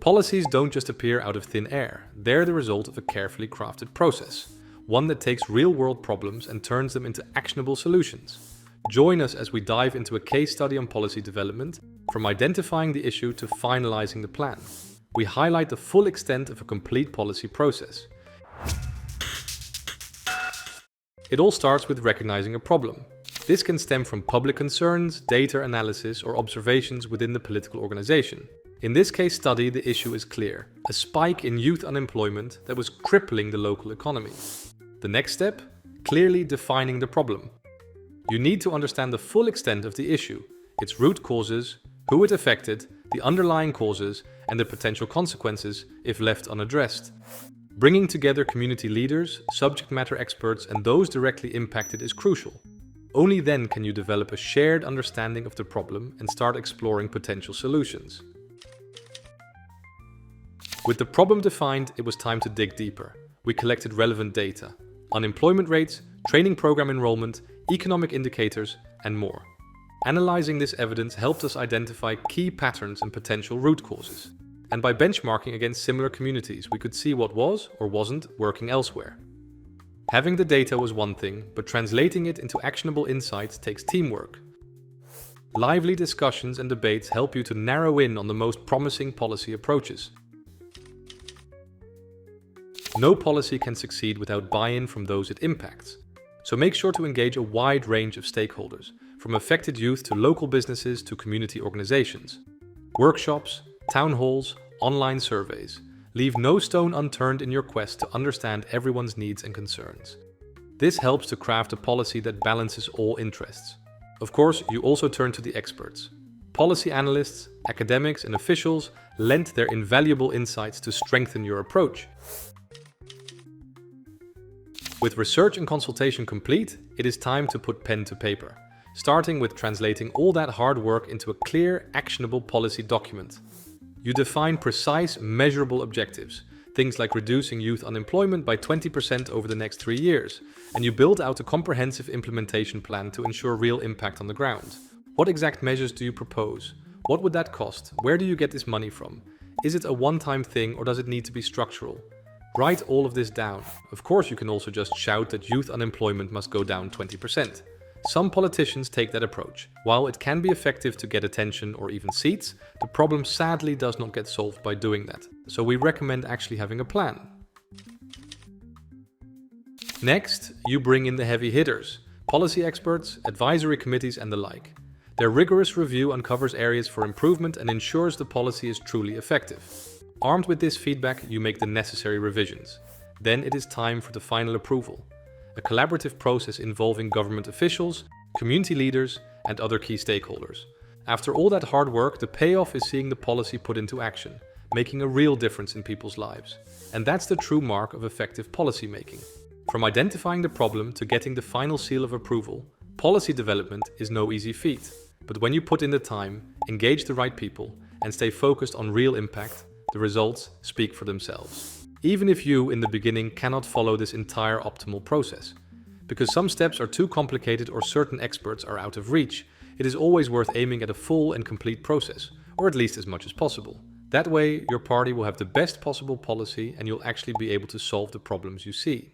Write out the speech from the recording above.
Policies don't just appear out of thin air. They're the result of a carefully crafted process, one that takes real-world problems and turns them into actionable solutions. Join us as we dive into a case study on policy development, from identifying the issue to finalizing the plan. We highlight the full extent of a complete policy process. It all starts with recognizing a problem. This can stem from public concerns, data analysis, or observations within the political organization. In this case study, the issue is clear: a spike in youth unemployment that was crippling the local economy. The next step? Clearly defining the problem. You need to understand the full extent of the issue, its root causes, who it affected, the underlying causes, and the potential consequences if left unaddressed. Bringing together community leaders, subject matter experts, and those directly impacted is crucial. Only then can you develop a shared understanding of the problem and start exploring potential solutions. With the problem defined, it was time to dig deeper. We collected relevant data: unemployment rates, training program enrollment, economic indicators, and more. Analyzing this evidence helped us identify key patterns and potential root causes. And by benchmarking against similar communities, we could see what was or wasn't working elsewhere. Having the data was one thing, but translating it into actionable insights takes teamwork. Lively discussions and debates help you to narrow in on the most promising policy approaches. No policy can succeed without buy-in from those it impacts. So make sure to engage a wide range of stakeholders, from affected youth to local businesses to community organizations. Workshops, town halls, online surveys. Leave no stone unturned in your quest to understand everyone's needs and concerns. This helps to craft a policy that balances all interests. Of course, you also turn to the experts. Policy analysts, academics, and officials lent their invaluable insights to strengthen your approach. With research and consultation complete, it is time to put pen to paper, starting with translating all that hard work into a clear, actionable policy document. You define precise, measurable objectives, things like reducing youth unemployment by 20% over the next 3 years, and you build out a comprehensive implementation plan to ensure real impact on the ground. What exact measures do you propose? What would that cost? Where do you get this money from? Is it a one-time thing or does it need to be structural? Write all of this down. Of course, you can also just shout that youth unemployment must go down 20%. Some politicians take that approach. While it can be effective to get attention or even seats, the problem sadly does not get solved by doing that. So we recommend actually having a plan. Next, you bring in the heavy hitters: policy experts, advisory committees, and the like. Their rigorous review uncovers areas for improvement and ensures the policy is truly effective. Armed with this feedback, you make the necessary revisions. Then it is time for the final approval. A collaborative process involving government officials, community leaders, and other key stakeholders. After all that hard work, the payoff is seeing the policy put into action, making a real difference in people's lives. And that's the true mark of effective policymaking. From identifying the problem to getting the final seal of approval, policy development is no easy feat. But when you put in the time, engage the right people, and stay focused on real impact, the results speak for themselves. Even if you, in the beginning, cannot follow this entire optimal process. Because some steps are too complicated or certain experts are out of reach, it is always worth aiming at a full and complete process, or at least as much as possible. That way, your party will have the best possible policy and you'll actually be able to solve the problems you see.